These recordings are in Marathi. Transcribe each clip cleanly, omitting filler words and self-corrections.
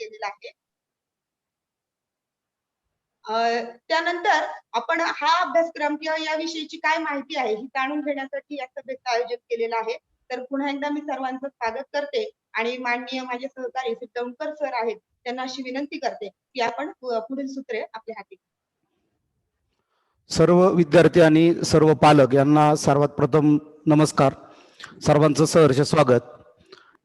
केलेला आहे. त्यानंतर आपण हा अभ्यासक्रम किंवा याविषयीची काय माहिती आहे ही जाणून घेण्यासाठी या सभेचं आयोजन केलेलं आहे. तर पुन्हा एकदा मी सर्वांचं स्वागत करते आणि माननीय माझे सहकारी सिद्धवणकर सर आहेत त्यांना अशी विनंती करते की आपण पुढील सूत्रे आपल्या हाती घेऊ. सर्व विद्यार्थी आणि सर्व पालक यांना सर्वात प्रथम नमस्कार. सर्वांचं सहर्ष स्वागत.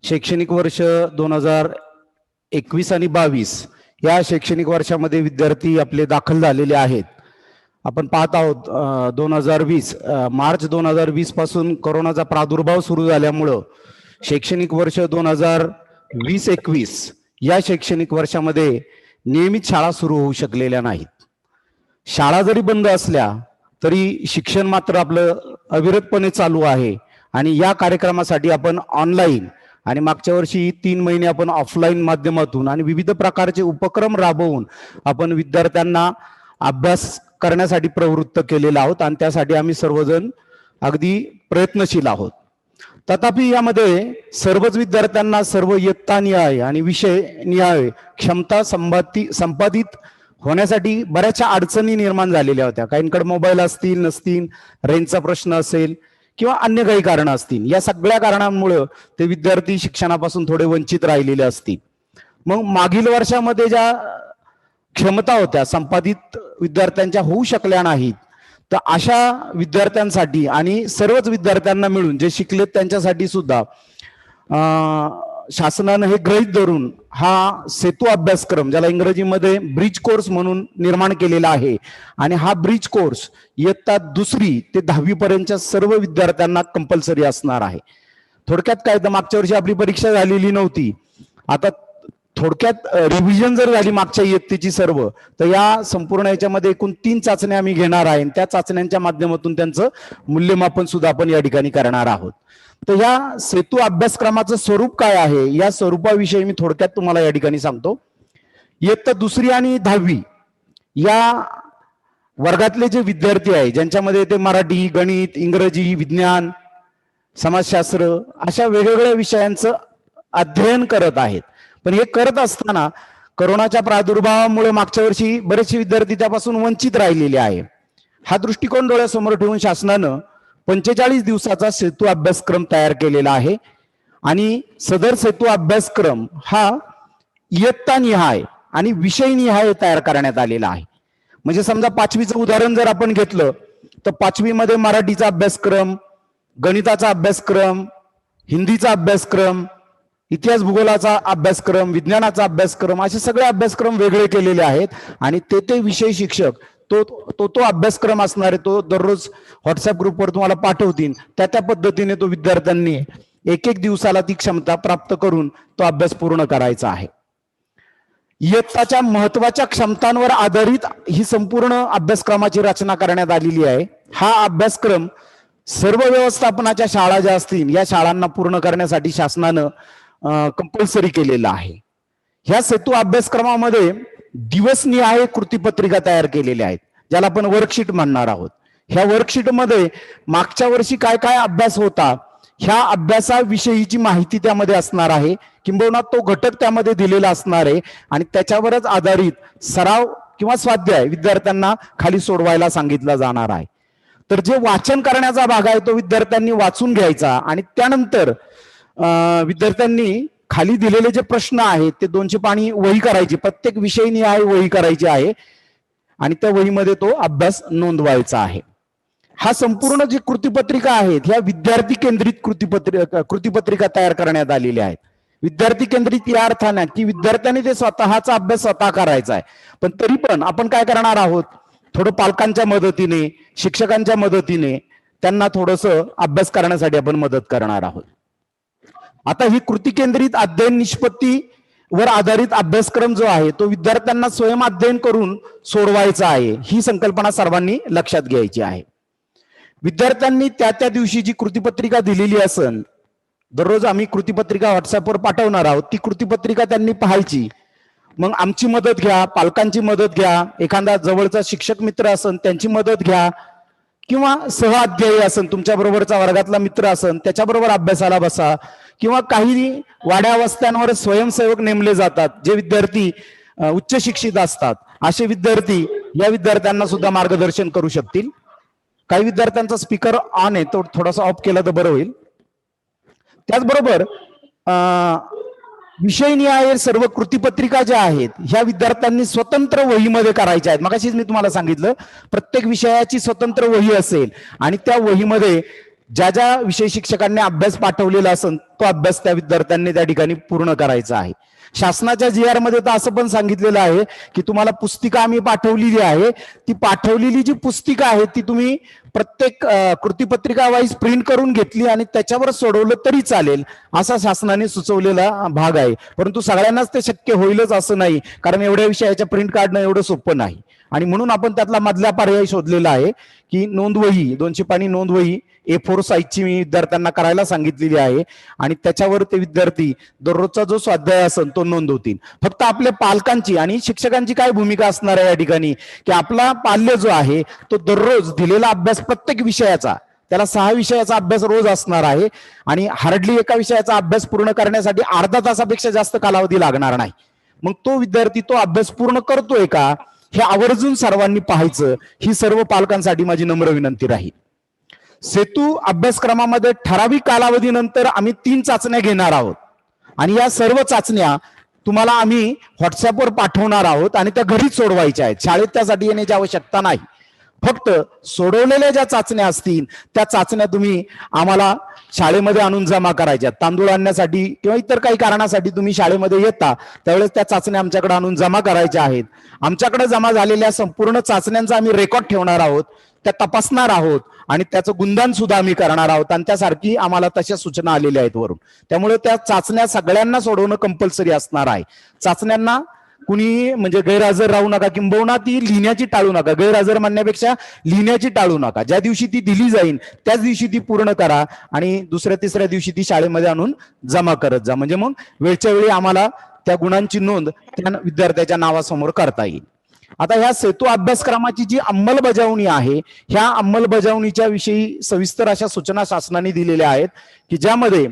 शैक्षणिक वर्ष 2021 आणि 22 या शैक्षणिक वर्षामध्ये विद्यार्थी आपले दाखल झालेले आहेत. आपण पाहत आहोत 2020 मार्च 2020 पासून कोरोनाचा प्रादुर्भाव सुरू झाल्यामुळं शैक्षणिक वर्ष 2020-21 या शैक्षणिक वर्षामध्ये नियमित शाळा सुरू होऊ शकलेल्या नाहीत. शाळा जरी बंद असल्या तरी शिक्षण मात्र आपलं अविरतपणे चालू आहे आणि या कार्यक्रमासाठी आपण ऑनलाईन आणि मागच्या वर्षी 3 महिने आपण ऑफलाईन माध्यमातून आणि विविध प्रकारचे उपक्रम राबवून आपण विद्यार्थ्यांना अभ्यास करण्यासाठी प्रवृत्त केलेला आहोत आणि त्यासाठी आम्ही सर्वजण अगदी प्रयत्नशील आहोत. तथापि यामध्ये सर्वच विद्यार्थ्यांना सर्व इयत्तानिहाय आणि विषयनिहाय क्षमता संपादित होण्यासाठी बऱ्याचशा अडचणी निर्माण झालेल्या होत्या. काहींकडे मोबाईल असतील नसतील, रेंजचा प्रश्न असेल किंवा अन्य काही कारण असतील. या सगळ्या कारणांमुळे ते विद्यार्थी शिक्षणापासून थोडे वंचित राहिलेले असतील. मग मागील वर्षामध्ये ज्या क्षमता होत्या संपादित विद्यार्थ्यांच्या होऊ शकल्या नाहीत, तर अशा विद्यार्थ्यांसाठी आणि सर्वच विद्यार्थ्यांना मिळून जे शिकलेत त्यांच्यासाठी सुद्धा शासनाने हे गृहीत धरून हा सेतू अभ्यासक्रम ज्याला इंग्रजीमध्ये ब्रिज कोर्स म्हणून निर्माण केलेला आहे आणि हा ब्रिज कोर्स इयत्ता 2री ते 10वी पर्यंतच्या सर्व विद्यार्थ्यांना कंपल्सरी असणार आहे. थोडक्यात काय तर मागच्या वर्षी आपली परीक्षा झालेली नव्हती. आता थोडक्यात रिव्हिजन जर झाली मागच्या इयत्तेची सर्व, तर या संपूर्ण याच्यामध्ये एकूण 3 चाचण्या आम्ही घेणार आहे. त्या चाचण्यांच्या माध्यमातून त्यांचं मूल्यमापन सुद्धा आपण या ठिकाणी करणार आहोत. तर या सेतू अभ्यासक्रमाचं स्वरूप काय आहे या स्वरूपाविषयी मी थोडक्यात तुम्हाला या ठिकाणी सांगतो. इयत्ता 2री आणि 10वी या वर्गातले जे विद्यार्थी आहे ज्यांच्यामध्ये ते मराठी, गणित, इंग्रजी, विज्ञान, समाजशास्त्र अशा वेगवेगळ्या विषयांचं अध्ययन करत आहेत. पण हे करत असताना कोरोनाच्या प्रादुर्भावामुळे मागच्या वर्षी बरेचसे विद्यार्थी त्यापासून वंचित राहिलेले आहे. हा दृष्टिकोन डोळ्यासमोर ठेवून शासनानं 45 दिवसाचा सेतू अभ्यासक्रम तयार केलेला आहे आणि सदर सेतू अभ्यासक्रम हा इयत्तानिहाय आणि विषयनिहाय तयार करण्यात आलेला आहे. म्हणजे समजा 5वीचं उदाहरण जर आपण घेतलं तर 5वी मध्ये मराठीचा अभ्यासक्रम, गणिताचा अभ्यासक्रम, हिंदीचा अभ्यासक्रम, इतिहास भूगोलाचा अभ्यासक्रम, विज्ञानाचा अभ्यासक्रम असे सगळे अभ्यासक्रम वेगळे केलेले आहेत आणि ते विषय शिक्षक तो अभ्यासक्रम असणार आहे. तो दररोज व्हॉट्सअप ग्रुपवर तुम्हाला पाठवतील. त्या पद्धतीने तो विद्यार्थ्यांनी एक दिवसाला ती क्षमता प्राप्त करून तो अभ्यास पूर्ण करायचा आहे. इयत्ताच्या महत्वाच्या क्षमतांवर आधारित ही संपूर्ण अभ्यासक्रमाची रचना करण्यात आलेली आहे. हा अभ्यासक्रम सर्व व्यवस्थापनाच्या शाळा ज्या असतील या शाळांना पूर्ण करण्यासाठी शासनानं कंपल्सरी केलेला आहे. ह्या सेतू अभ्यासक्रमामध्ये दिवसनिहाय कृतीपत्रिका तयार केलेल्या आहेत ज्याला आपण वर्कशीट म्हणणार आहोत. ह्या वर्कशीटमध्ये मागच्या वर्षी काय काय अभ्यास होता ह्या अभ्यासाविषयीची माहिती त्यामध्ये असणार आहे, किंबहुना तो घटक त्यामध्ये दिलेला असणार आहे आणि त्याच्यावरच आधारित सराव किंवा स्वाध्याय विद्यार्थ्यांना खाली सोडवायला सांगितलं जाणार आहे. तर जे वाचन करण्याचा भाग आहे तो विद्यार्थ्यांनी वाचून घ्यायचा आणि त्यानंतर विद्यार्थ्यांनी खाली दिलेले जे प्रश्न आहेत ते 200 पानी वही करायची, प्रत्येक विषयनिहाय वही करायची आहे आणि त्या वहीमध्ये तो अभ्यास नोंदवायचा आहे. हा संपूर्ण जी कृतीपत्रिका आहेत ह्या विद्यार्थी केंद्रित कृतीपत्रिका तयार करण्यात आलेल्या आहेत. विद्यार्थी केंद्रित या अर्थाने की विद्यार्थ्यांनी ते स्वतःचा अभ्यास स्वतः करायचा आहे. पण तरी पण आपण काय करणार आहोत, थोडं पालकांच्या मदतीने, शिक्षकांच्या मदतीने त्यांना थोडंसं अभ्यास करण्यासाठी आपण मदत करणार आहोत. आता ही कृती केंद्रित अध्ययन निष्पत्तीवर आधारित अभ्यासक्रम जो आहे तो विद्यार्थ्यांना स्वयं अध्ययन करून सोडवायचा आहे. ही संकल्पना सर्वांनी लक्षात घ्यायची आहे. विद्यार्थ्यांनी त्या दिवशी जी कृतीपत्रिका दिलेली असेल, दररोज आम्ही कृतीपत्रिका व्हॉट्सअपवर पाठवणार आहोत, ती कृतीपत्रिका त्यांनी पाहायची. मग आमची मदत घ्या, पालकांची मदत घ्या, एखादा जवळचा शिक्षक मित्र असेल त्यांची मदत घ्या किंवा सहअध्यायी असेल, तुमच्या बरोबरचा वर्गातला मित्र असेल त्याच्याबरोबर अभ्यासाला बसा किंवा काही वाड्या वस्त्यांवर स्वयंसेवक नेमले जातात, जे विद्यार्थी उच्च शिक्षित असतात, असे विद्यार्थी या विद्यार्थ्यांना सुद्धा मार्गदर्शन करू शकतील. काही विद्यार्थ्यांचा स्पीकर ऑन आहे, तो थोडासा ऑफ केला तर बरं होईल. त्याचबरोबर विषयनिहाय सर्व कृतीपत्रिका ज्या आहेत ह्या विद्यार्थ्यांनी स्वतंत्र वहीमध्ये करायच्या आहेत. मगाशीच मी तुम्हाला सांगितलं, प्रत्येक विषयाची स्वतंत्र वही असेल आणि त्या वहीमध्ये ज्या ज्या विषय शिक्षकांनी अभ्यास पाठवलेला असेल तो अभ्यास त्या विद्यार्थ्यांनी त्या ठिकाणी पूर्ण करायचा आहे. शासनाच्या GR मध्ये तर असं पण सांगितलेलं आहे की तुम्हाला पुस्तिका आम्ही पाठवलेली आहे, ती पाठवलेली जी पुस्तिका आहे ती तुम्ही प्रत्येक कृतीपत्रिका वाईज प्रिंट करून घेतली आणि त्याच्यावर सोडवलं तरी चालेल, असा शासनाने सुचवलेला भाग आहे. परंतु सगळ्यांनाच ते शक्य होईलच असं नाही, कारण एवढ्या विषयाच्या प्रिंट काढणं एवढं सोपं नाही. आणि म्हणून आपण त्यातला मधला पर्याय शोधलेला आहे की नोंदवही 200 पानी नोंदवही A4 साईजची मी विद्यार्थ्यांना करायला सांगितलेली आहे आणि त्याच्यावर ते विद्यार्थी दररोजचा जो स्वाध्याय असेल तो नोंदवतील. फक्त आपल्या पालकांची आणि शिक्षकांची काय भूमिका असणार आहे या ठिकाणी, की आपला पाल्य जो आहे तो दररोज दिलेला अभ्यास प्रत्येक विषयाचा, त्याला 6 विषयाचा अभ्यास रोज असणार आहे आणि हार्डली एका विषयाचा अभ्यास पूर्ण करण्यासाठी अर्धा तासापेक्षा जास्त कालावधी लागणार नाही. मग तो विद्यार्थी तो अभ्यास पूर्ण करतोय का हे आवर्जून सर्वांनी पाहायचं, ही सर्व पालकांसाठी माझी नम्र विनंती राहील. सेतू अभ्यासक्रमामध्ये ठराविक कालावधीनंतर आम्ही 3 चाचण्या घेणार आहोत आणि या सर्व चाचण्या तुम्हाला आम्ही व्हॉट्सअपवर पाठवणार आहोत आणि त्या घरीच सोडवायच्या आहेत. शाळेत त्यासाठी येण्याची आवश्यकता नाही. फक्त सोडवलेल्या ज्या चाचण्या असतील त्या चाचण्या तुम्ही आम्हाला शाळेमध्ये आणून जमा करायच्या. तांदूळ आणण्यासाठी किंवा इतर काही कारणासाठी तुम्ही शाळेमध्ये येता त्यावेळेस त्या चाचण्या आमच्याकडे आणून जमा करायच्या आहेत. आमच्याकडे जमा झालेल्या संपूर्ण चाचण्यांचा आम्ही रेकॉर्ड ठेवणार आहोत, त्या तपासणार आहोत आणि त्याचं गुणगान सुद्धा आम्ही करणार आहोत आणि त्यासारखी आम्हाला तशा सूचना आलेल्या आहेत वरून. त्यामुळे त्या चाचण्या सगळ्यांना सोडवणं कंपल्सरी असणार आहे. चाचण्यांना कुणी म्हणजे गैरहजर राहू नका, किंबहुना ती लिहिण्याची टाळू नका. गैरहजर म्हणण्यापेक्षा लिहिण्याची टाळू नका. ज्या दिवशी ती दिली जाईल त्याच दिवशी ती पूर्ण करा आणि दुसऱ्या तिसऱ्या दिवशी ती शाळेमध्ये आणून जमा करत जा, म्हणजे मग वेळच्या वेळी आम्हाला त्या गुणांची नोंद त्या विद्यार्थ्याच्या नावासमोर करता येईल. आता ह्या सेतू अभ्यासक्रमाची जी अंमलबजावणी आहे, ह्या अंमलबजावणीच्या विषयी सविस्तर अशा सूचना शासनाने दिलेल्या आहेत की ज्यामध्ये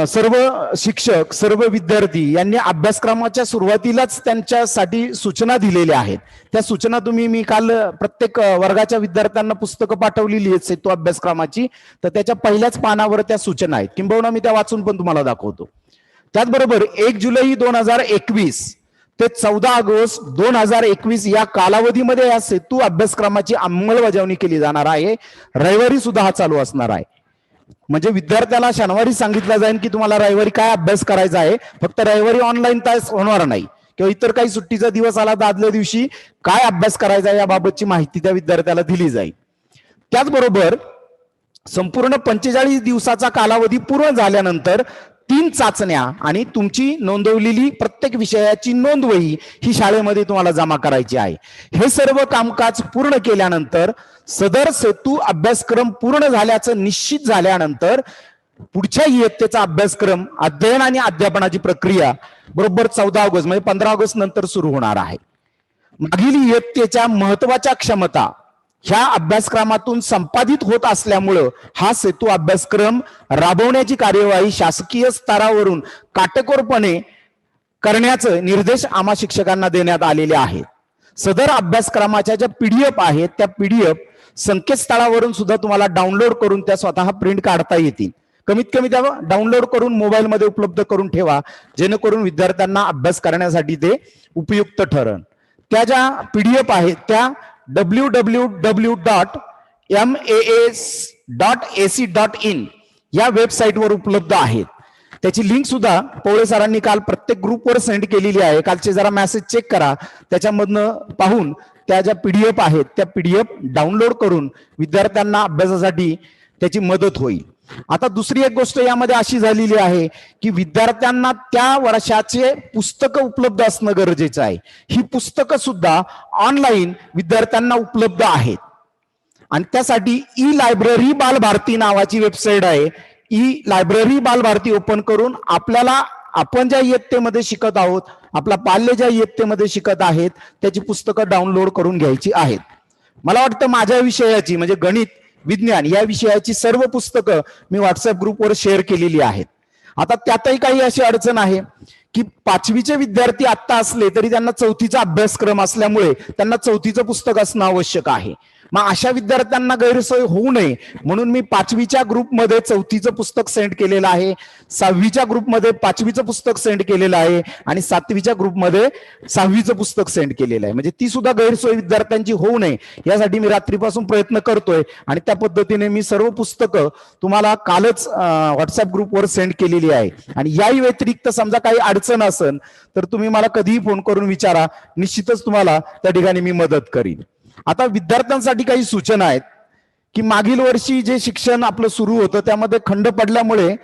सर्व शिक्षक, सर्व विद्यार्थी यांनी अभ्यासक्रमाच्या सुरुवातीलाच त्यांच्यासाठी सूचना दिलेल्या आहेत. त्या सूचना मी काल प्रत्येक वर्गाच्या विद्यार्थ्यांना पुस्तकं पाठवलेली आहेत सेतू अभ्यासक्रमाची, तर त्याच्या पहिल्याच पानावर त्या सूचना आहेत. किंबहुना मी त्या वाचून पण तुम्हाला दाखवतो. त्याचबरोबर 1 जुलै 2021 ते 14 ऑगस्ट 2021 या कालावधीमध्ये या सेतू अभ्यासक्रमाची अंमलबजावणी केली जाणार आहे. रविवारी सुद्धा हा चालू असणार आहे. म्हणजे विद्यार्थ्याला शनिवारी सांगितलं जाईल की तुम्हाला रविवारी काय अभ्यास करायचा आहे, फक्त रविवारी ऑनलाईन तास होणार नाही किंवा इतर काही सुट्टीचा दिवस आला तर आदल्या दिवशी काय अभ्यास करायचा आहे याबाबतची माहिती त्या विद्यार्थ्याला दिली जाईल. त्याचबरोबर संपूर्ण 45 दिवसाचा कालावधी पूर्ण झाल्यानंतर 3 चाचण्या आणि तुमची नोंदवलेली प्रत्येक विषयाची नोंदवही ही शाळेमध्ये तुम्हाला जमा करायची आहे. हे सर्व कामकाज पूर्ण केल्यानंतर सदर सेतू अभ्यासक्रम पूर्ण झाल्याचं निश्चित झाल्यानंतर पुढच्या इयत्तेचा अभ्यासक्रम, अध्ययन आणि अध्यापनाची प्रक्रिया बरोबर 14 ऑगस्ट म्हणजे 15 ऑगस्ट नंतर सुरू होणार आहे. मागील इयत्तेच्या महत्वाच्या क्षमता ह्या अभ्यासक्रमातून संपादित होत असल्यामुळं हा सेतू अभ्यासक्रम राबवण्याची कार्यवाही शासकीय स्तरावरून काटेकोरपणे करण्याचे निर्देश आम्हा शिक्षकांना देण्यात आलेले आहेत. सदर अभ्यासक्रमाच्या ज्या PDF आहेत त्या PDF संकेतस्थळावरून सुद्धा तुम्हाला डाउनलोड करून त्या स्वतः प्रिंट काढता येतील. कमीत कमी त्या डाउनलोड करून मोबाईलमध्ये उपलब्ध करून ठेवा, जेणेकरून विद्यार्थ्यांना अभ्यास करण्यासाठी ते उपयुक्त ठरेल. त्या ज्या PDF आहेत त्या www.maas.ac.in या वेबसाईटवर उपलब्ध आहेत. त्याची लिंक सुद्धा पवळे सरांनी काल प्रत्येक ग्रुपवर सेंड केलेली आहे. कालचे जरा मेसेज चेक करा, त्याच्यामधनं पाहून त्या ज्या PDF आहेत त्या PDF डाउनलोड करून विद्यार्थ्यांना अभ्यासासाठी त्याची मदत होईल. आता दुसरी एक गोष्ट यामध्ये अशी झालेली आहे की विद्यार्थ्यांना त्या वर्षाचे पुस्तकं उपलब्ध असणं गरजेचं आहे. ही पुस्तकं सुद्धा ऑनलाईन विद्यार्थ्यांना उपलब्ध आहेत आणि त्यासाठी ई-लायब्ररी बालभारती नावाची वेबसाईट आहे. ई-लायब्ररी बालभारती ओपन करून आपल्याला आपण ज्या इयत्तेमध्ये शिकत आहोत, आपला पाल्य ज्या इयत्तेमध्ये शिकत आहेत त्याची पुस्तकं डाउनलोड करून घ्यायची आहेत. मला वाटतं माझ्या विषयाची म्हणजे गणित विज्ञान या विषयाची सर्व पुस्तकं मी व्हॉट्सअप ग्रुपवर शेअर केलेली आहेत. आता त्यातही काही अशी अडचण आहे की 5वीचे विद्यार्थी आत्ता असले तरी त्यांना 4थीचा अभ्यासक्रम असल्यामुळे त्यांना 4थीचं पुस्तक असणं आवश्यक आहे. मग अशा विद्यार्थ्यांना गैरसोय होऊ नये म्हणून मी 5वीच्या ग्रुपमध्ये 4थीचं पुस्तक सेंड केलेलं आहे, 6वीच्या ग्रुपमध्ये 5वीचं पुस्तक सेंड केलेलं आहे आणि 7वीच्या ग्रुपमध्ये 6वीचं पुस्तक सेंड केलेलं आहे. म्हणजे ती सुद्धा गैरसोय विद्यार्थ्यांची होऊ नये यासाठी मी रात्रीपासून प्रयत्न करतोय आणि त्या पद्धतीने मी सर्व पुस्तकं तुम्हाला कालच व्हॉट्सअप ग्रुपवर सेंड केलेली आहे. आणि याही व्यतिरिक्त समजा काही अडचण असेल तर तुम्ही मला कधीही फोन करून विचारा, निश्चितच तुम्हाला त्या ठिकाणी मी मदत करीन. आता विद्यार्थ्यांसाठी काही सूचना आहेत की मागील वर्षी जे शिक्षण आपलं सुरू होतं त्यामध्ये खंड पडल्यामुळे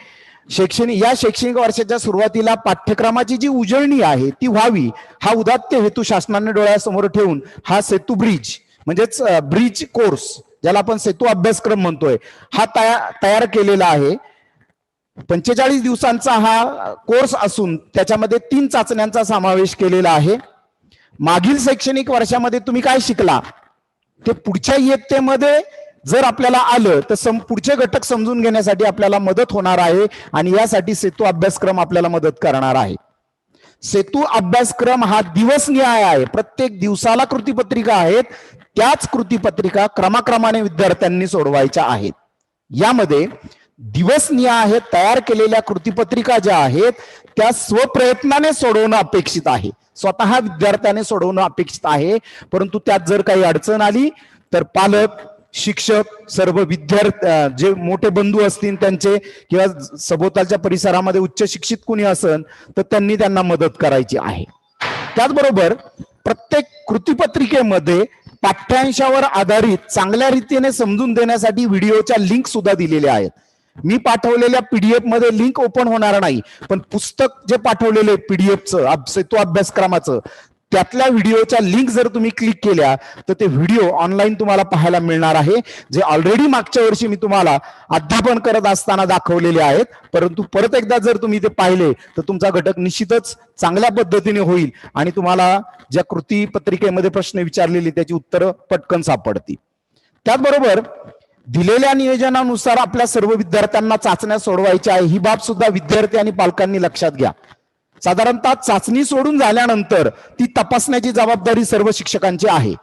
शैक्षणिक वर्षाच्या सुरुवातीला पाठ्यक्रमाची जी उजळणी आहे ती व्हावी हा उदात्त हेतू शासनाने डोळ्यासमोर ठेवून हा सेतू ब्रिज म्हणजेच ब्रिज कोर्स ज्याला आपण सेतू अभ्यासक्रम म्हणतोय हा तयार केलेला आहे. 45 दिवसांचा हा कोर्स असून त्याच्यामध्ये 3 चाचण्यांचा समावेश केलेला आहे. मागील शैक्षणिक वर्षामध्ये तुम्ही काय शिकला ते पुढच्या इयत्तेमध्ये जर आपल्याला आलं तर पुढचे घटक समजून घेण्यासाठी आपल्याला मदत होणार आहे आणि यासाठी सेतू अभ्यासक्रम आपल्याला मदत करणार आहे. सेतू अभ्यासक्रम हा दिवसनिहाय आहे. प्रत्येक दिवसाला कृतीपत्रिका आहेत, त्याच कृतीपत्रिका क्रमाक्रमाने विद्यार्थ्यांनी सोडवायच्या आहेत. यामध्ये दिवसनिहाय तयार केलेल्या कृतीपत्रिका ज्या आहेत त्या स्वप्रयत्नाने सोडवणं अपेक्षित आहे, स्वतः विद्यार्थ्याने सोडवणं अपेक्षित आहे. परंतु त्यात जर काही अडचण आली तर पालक, शिक्षक, सर्व विद्यार्थी जे मोठे बंधू असतील त्यांचे किंवा सभोवतालच्या परिसरामध्ये उच्च शिक्षित कोणी असेल तर त्यांना मदत करायची आहे. त्याचबरोबर प्रत्येक कृतीपत्रिकेमध्ये पाठ्यांशावर आधारित चांगल्या रीतीने समजून देण्यासाठी व्हिडिओच्या लिंक सुद्धा दिलेल्या आहेत. मी पाठवलेल्या पीडीएफ मध्ये लिंक ओपन होणार नाही, पण पुस्तक जे पाठवलेले पीडीएफचं सेतू अभ्यासक्रमाचं त्यातल्या व्हिडिओच्या लिंक जर तुम्ही क्लिक केल्या तर ते व्हिडिओ ऑनलाईन तुम्हाला पाहायला मिळणार आहे, जे ऑलरेडी मागच्या वर्षी मी तुम्हाला अध्यापन करत असताना दाखवलेले आहेत. परंतु परत एकदा जर तुम्ही ते पाहिले तर तुमचा घटक निश्चितच चांगल्या पद्धतीने होईल आणि तुम्हाला ज्या कृती पत्रिकेमध्ये प्रश्न विचारलेले त्याची उत्तरं पटकन सापडतील. त्याचबरोबर दिलेल्या नियोजनानुसार आपल्या सर्व विद्यार्थ्यांना चाचण्या सोडवायच्या आहे ही बाब सुद्धा विद्यार्थी आणि पालकांनी लक्षात घ्या. साधारणतः चाचणी सोडून झाल्यानंतर ती तपासण्याची जबाबदारी सर्व शिक्षकांची आहे.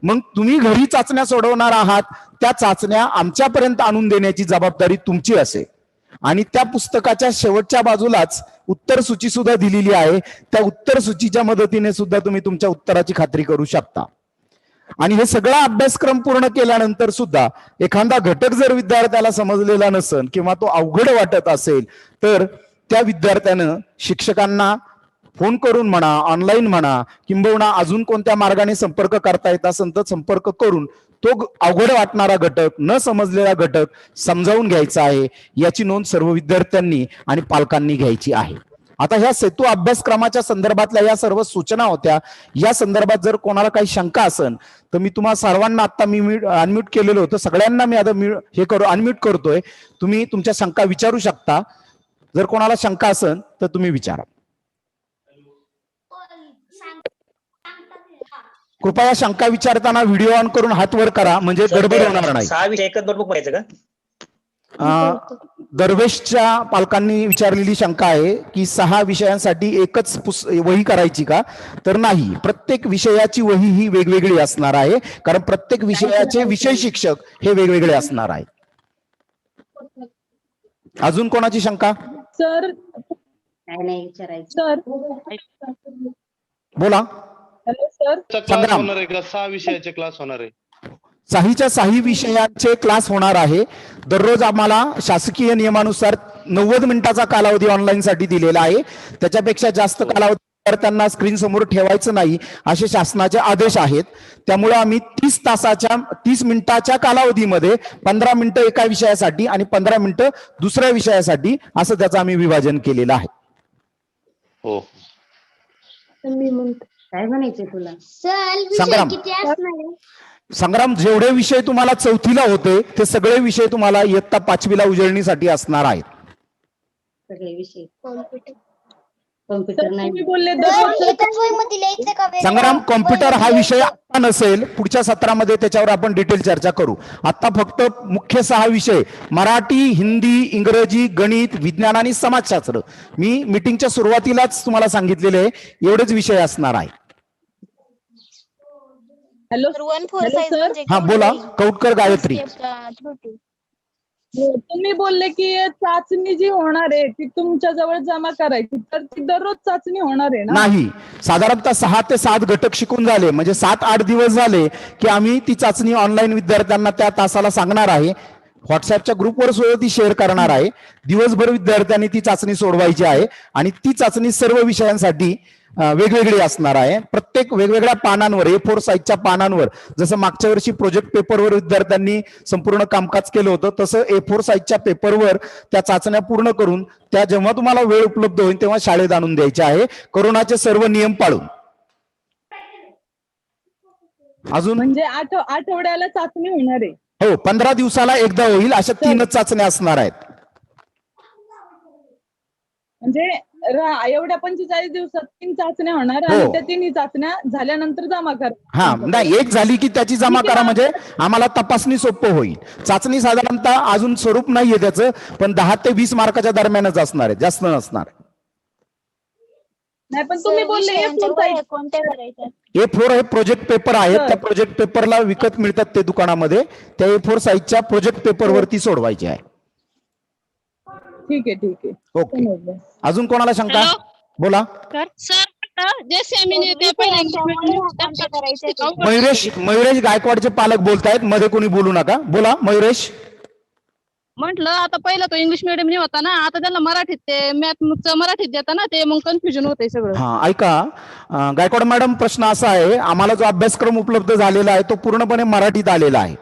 मग तुम्ही घरी चाचण्या सोडवणार आहात, त्या चाचण्या आमच्यापर्यंत आणून देण्याची जबाबदारी तुमची असेल. आणि त्या पुस्तकाच्या शेवटच्या बाजूलाच उत्तर सूची सुद्धा दिलेली आहे, त्या उत्तर सूचीच्या मदतीने सुद्धा तुम्ही तुमच्या उत्तराची खात्री करू शकता. आणि हे सगळा अभ्यासक्रम पूर्ण केल्यानंतर सुद्धा एखादा घटक जर विद्यार्थ्याला समजलेला नसेल किंवा तो अवघड वाटत असेल तर त्या विद्यार्थ्यानं शिक्षकांना फोन करून म्हणा, ऑनलाईन म्हणा, किंबहुना अजून कोणत्या मार्गाने संपर्क करता येत असेल तर संपर्क करून तो अवघड वाटणारा घटक, न समजलेला घटक समजावून घ्यायचा आहे. याची नोंद सर्व विद्यार्थ्यांनी आणि पालकांनी घ्यायची आहे. आता ह्या सेतू अभ्यासक्रमाच्या संदर्भातल्या या सर्व सूचना होत्या. या संदर्भात जर कोणाला काही शंका असेल तर मी तुम्हाला सर्वांना आता मी अनम्यूट केलेलं होतं, सगळ्यांना मी आता अनम्यूट करतोय. तुम्ही तुमच्या शंका विचारू शकता. जर कोणाला शंका असेल तर तुम्ही विचारा. कृपया शंका विचारताना व्हिडिओ ऑन करून हात वर करा म्हणजे गडबड होणार नाही. 6 विषय एकच नोटबुक पाहिजे का? दरवेशच्या पालकांनी विचारलेली शंका आहे की 6 विषयांसाठी एकच वही करायची का? तर नाही, प्रत्येक विषयाची वही ही वेगवेगळी असणार आहे, कारण प्रत्येक विषयाचे विषय शिक्षक हे वेगवेगळे असणार आहेत. अजून कोणाची शंका? सर काय नाही विचारायचं. सर बोला. Hello sir. क्लास होणार आहे का? 6 विषयाचे क्लास होणार आहे. 6 विषयांचे क्लास होणार आहे. दररोज आम्हाला शासकीय नियमानुसार 90 मिनिटाचा कालावधी ऑनलाईन साठी दिलेला आहे. त्याच्यापेक्षा जास्त कालावधी त्यांना स्क्रीन समोर ठेवायचं नाही असे शासनाचे आदेश आहेत. त्यामुळे आम्ही 30 मिनिटाच्या कालावधीमध्ये 15 मिनिटं एका विषयासाठी आणि 15 मिनिटं दुसऱ्या विषयासाठी असं त्याचं आम्ही विभाजन केलेलं आहे. हो. काय म्हणायचंय तुला? संग्राम, संग्राम, जेवढे विषय तुम्हाला 4थीला होते ते सगळे विषय तुम्हाला इयत्ता 5वीला उजळणीसाठी असणार आहेत. सगळे विषय कॉम्प्युटर सर नाही. तुम्ही बोलले सर, दररोज एकाच वहीमध्ये लिहायचं का वेगळं? संग्राम, कॉम्प्युटर हा वहीमध्ये विषय लिहायचं? आता नसेल, पुढच्या सत्रामध्ये त्याच्यावर आपण डिटेल चर्चा करू. आता फक्त मुख्य 6 विषय मराठी, हिंदी, इंग्रजी, गणित, विज्ञान आणि समाजशास्त्र. मी मीटिंगच्या सुरुवातीलाच तुम्हाला सांगितलेले एवढेच विषय असणार आहे. Hello sir, 1/4 hello size sir म्हणजे हा केवढं बोला, राहील? कौटकर गायत्री. Two step का छोटी? हो, तुम्ही बोलले की चाचणी जी होणार आहे ती तुमच्या जवळ जमा करायची, तर ती दररोज चाचणी होणार आहे ना? नाही, साधारणतः 6 ते 7 घटक शिकून झाले, म्हणजे 7-8 दिवस झाले की आम्ही ती चाचणी ऑनलाईन विद्यार्थ्यांना त्या तासाला सांगणार आहे. व्हॉट्सअपच्या ग्रुपवर सुद्धा ती शेअर करणार आहे. दिवसभर विद्यार्थ्यांनी ती चाचणी सोडवायची आहे आणि ती चाचणी सर्व विषयांसाठी वेगवेगळी असणार आहे. प्रत्येक वेगवेगळ्या पानांवर, A4 साईजच्या पानांवर, जसं मागच्या वर्षी प्रोजेक्ट पेपरवर विद्यार्थ्यांनी संपूर्ण कामकाज केलं होतं, तसं A4 साईजच्या पेपरवर त्या चाचण्या पूर्ण करून त्या जेव्हा तुम्हाला वेळ उपलब्ध होईल तेव्हा शाळेत आणून द्यायच्या आहे, कोरोनाचे सर्व नियम पाळून. अजून म्हणजे आठवड्याला चाचणी होणार आहे. हो, 15 दिवसाला एकदा होईल, अशा 3च चाचण्या असणार आहेत. म्हणजे एवढ्या 45 दिवसात 3 चाचण्या होणार हो. आणि त्या 3 चाचण्या झाल्यानंतर जमा करा. हा, नाही, एक झाली की त्याची जमा करा, म्हणजे आम्हाला तपासणी सोपं होईल. चाचणी साधारणतः अजून स्वरूप नाहीये त्याचं, पण 10 ते 20 मार्काच्या दरम्यानच असणार आहे, जास्त नसणार. नाही पण तुम्ही सर, बोलले विषयांच्या A4 size. वह्या कोणत्या करायच्या? A4 हे प्रोजेक्ट पेपर आहेत, सर. त्या प्रोजेक्ट पेपरला विकत मिळतात ते दुकानामध्ये, त्या A4 साईजच्या प्रोजेक्ट पेपरवरती सोडवायची आहे. ठीक आहे ओके. समजलं. अजून कोणाला शंका? हॅलो? बोला. सर जे सेमिनी ते विषयांच्या वह्या कोणत्या करायच्या? मयुरेश गायकवाडचे पालक बोलतायत, मध्ये कोणी बोलू नका. बोला मयुरेश. म्हटलं आता पहिला तो इंग्लिश मिडियम नाही होता ना, आता त्यांना मराठीत ते मॅथ मराठीत देता ना, ते मग कन्फ्युजन होतंय सगळं. हा, ऐका, गायकवाड मॅडम, प्रश्न असा आहे, आम्हाला जो अभ्यासक्रम उपलब्ध झालेला आहे तो पूर्णपणे मराठीत आलेला आहे.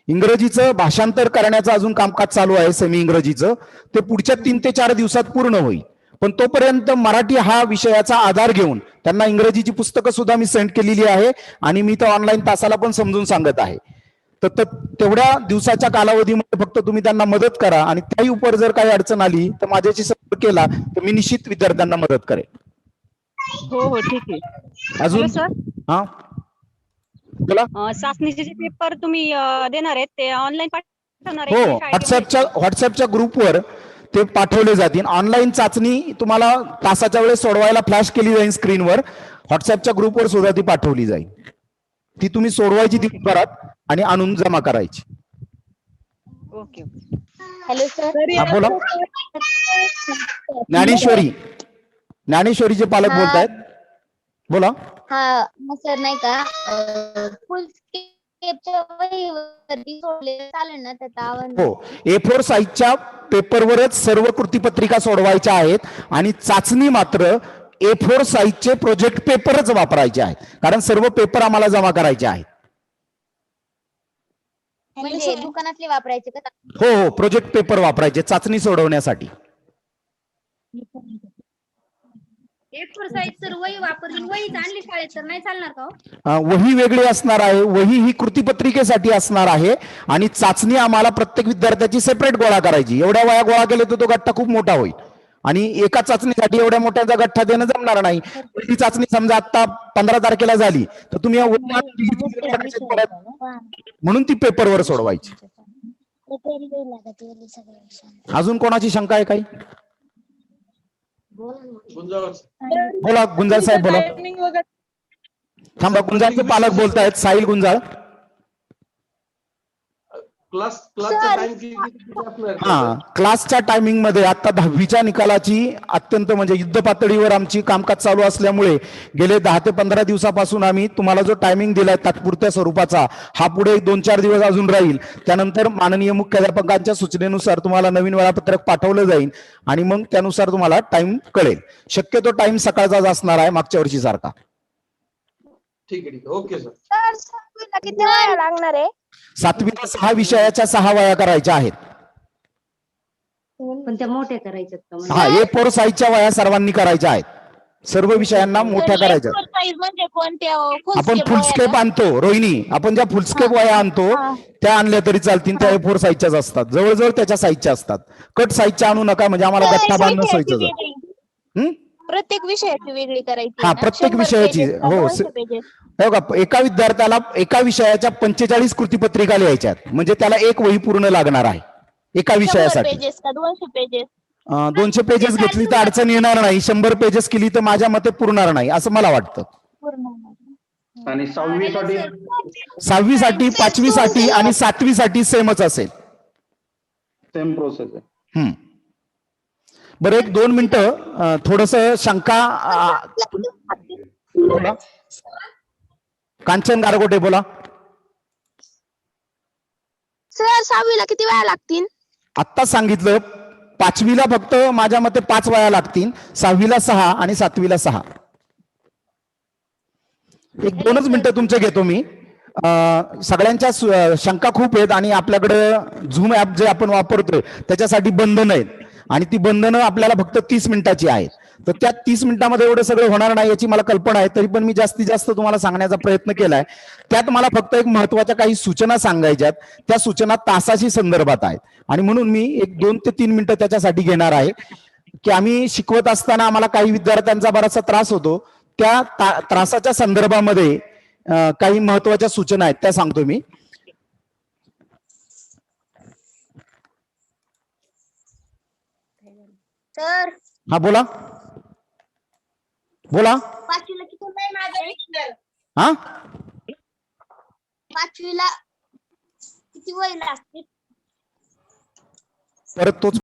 इंग्रजीचं भाषांतर करण्याचं अजून कामकाज चालू आहे, सेमी इंग्रजीचं, ते पुढच्या 3 ते 4 दिवसात पूर्ण होईल. पण तोपर्यंत मराठी हा विषयाचा आधार घेऊन त्यांना इंग्रजीची पुस्तकं सुद्धा मी सेंड केलेली आहे आणि मी तर ऑनलाईन तासाला पण समजून सांगत आहे. तर तेवढ्या दिवसाच्या कालावधीमध्ये फक्त तुम्ही त्यांना मदत करा, आणि त्याही उपर जर काही अडचण आली तर माझ्याशी संपर्क केला तर मी निश्चित विद्यार्थ्यांना मदत करेन. हो ठीक आहे. अजून सर, हा बोला. चाचणीचे जे पेपर तुम्ही देणार आहेत ते ऑनलाईन पाठवणार हो, आहे की शाळेत? व्हॉट्सअपच्या ग्रुपवर ते पाठवले जातील. ऑनलाईन चाचणी तुम्हाला तासाच्या वेळेस सोडवायला फ्लॅश केली जाईल स्क्रीनवर. व्हॉट्सअपच्या ग्रुपवर सुद्धा ती पाठवली जाईल. ती तुम्ही सोडवायची दिवसभरात आणि आणून जमा करायची. ओके. Hello sir. तर हा, बोला. ज्ञानेश्वरीचे पालक हा. बोलतायत, बोला. हा सर, नाही का फुल स्केपच्या वहीवरती सोडले चालेल ना? त्याचा आव्हान हो, A4 साईजच्या पेपरवरच सर्व कृतीपत्रिका सोडवायच्या आहेत आणि चाचणी मात्र A4 साईजचे प्रोजेक्ट पेपरच वापरायचे आहेत, कारण सर्व पेपर आम्हाला जमा करायचे आहेत. म्हणजे दुकानातले वापरायचे का? हो, प्रोजेक्ट पेपर वापरायचे चाचणी सोडवण्यासाठी. A4 साईज सर वही वापरली, वही आणली शाळेत तर नाही चालणार का हो? वही वेगळी असणार आहे, वही ही कृतीपत्रिकेसाठी असणार आहे आणि चाचणी आम्हाला प्रत्येक विद्यार्थ्याची सेपरेट गोळा करायची. एवढ्या वया गोळा केले तर तो गठ्ठा खूप मोठा होईल आणि एका चाचणीसाठी एवढ्या मोठ्याचा गठ्ठा देणं जमणार नाही. ती चाचणी समजा आता 15 तारखेला झाली तर तुम्ही म्हणून ती पेपरवर सोडवायची. अजून कोणाची शंका आहे काही? बोला गुंजाळ साहेब, बोला. टायमिंग वगैरे थांबा, गुंजाळचे पालक बोलतायत, साहिल गुंजाळ. क्लासच्या टायमिंग मध्ये आता 10वीच्या निकालाची अत्यंत म्हणजे युद्ध पातळीवर आमची कामकाज चालू असल्यामुळे गेले 10 ते 15 दिवसापासून आम्ही तुम्हाला जो टायमिंग दिलाय तात्पुरत्या स्वरूपाचा, हा पुढे 2-4 दिवस अजून राहील. त्यानंतर माननीय मुख्याध्यापकांच्या सूचनेनुसार तुम्हाला नवीन वेळापत्रक पाठवलं जाईल आणि मग त्यानुसार तुम्हाला टाइम कळेल. शक्यतो टाइम सकाळचाच असणार आहे, मागच्या वर्षी सारखा. ठीक आहे, ओके सर. सर, किती वेळ लागणार आहे? 7वीला 6 विषयाच्या 6 वया करायच्या आहेत. पण त्या मोठ्या करायच्यात का म्हणजे? हा, A4 साईजच्या वया सर्वांनी करायच्या आहेत. सर्व विषयांना मोठ्या करायच्या. साईज म्हणजे कोणत्या? आपण फुलस्केप आणतो रोहिणी, आपण ज्या फुलस्केप वया आणतो त्या आणल्या तरी चालतील, त्या A4 साईजच्याच असतात, जवळजवळ त्याच्या साईजच्या असतात. कट साईजच्या आणू नका, म्हणजे आम्हाला गठ्ठा बांधणं सोयीचं. प्रत्येक विषयाची वेगळी करायची हा, ना? प्रत्येक 100 विषयाची, pages का हो, 200 pages? हे बघा, एका विद्यार्थ्याला एका विषयाच्या 45 कृतीपत्रिका लिहायच्या आहेत. म्हणजे त्याला एक वही पूर्ण लागणार आहे एका 100 विषयासाठी. pages का 200 पेजेस? 200 पेजेस घेतली तर अडचण येणार नाही, 100 पेजेस केली तर माझ्या मते पुरणार नाही असं मला वाटतं. पूर्ण आणि 6वी साठी 6वी साठी, 5वी साठी आणि 7वी साठी सेमच असेल. सेम प्रोसेस आहे. बरं, 1-2 मिनिटं थोडस शंका बोला. कांचन गारगोटे बोला. सर 6वीला किती वेळा लागतील? आत्ता सांगितलं, 5वीला फक्त माझ्या मते 5 वह्या लागतील, 6वीला 6 आणि 7वीला 6. 1-2च मिनिटं तुमचे घेतो मी. सगळ्यांच्या शंका खूप आहेत आणि आपल्याकडे झूम ऍप जे आपण वापरतोय त्याच्यासाठी बंधनं आहेत आणि ती बंधनं आपल्याला फक्त 30 मिनिटाची आहेत. तर त्या 30 मिनिटांमध्ये एवढं सगळं होणार नाही याची मला कल्पना आहे. तरी पण मी जास्तीत जास्त तुम्हाला सांगण्याचा प्रयत्न केलाय. त्यात मला फक्त एक महत्वाच्या काही सूचना सांगायच्यात. त्या सूचना तासाशी संदर्भात आहेत आणि म्हणून मी 2 ते 3 मिनिटं त्याच्यासाठी घेणार आहे. की आम्ही शिकवत असताना आम्हाला काही विद्यार्थ्यांचा बराचसा त्रास होतो. त्या त्रासाच्या संदर्भामध्ये काही महत्वाच्या सूचना आहेत त्या सांगतो मी. सर हा, बोला बोला. 5वीला किती वय माझं? हा, 5वीला किती वय लागते? परत तोच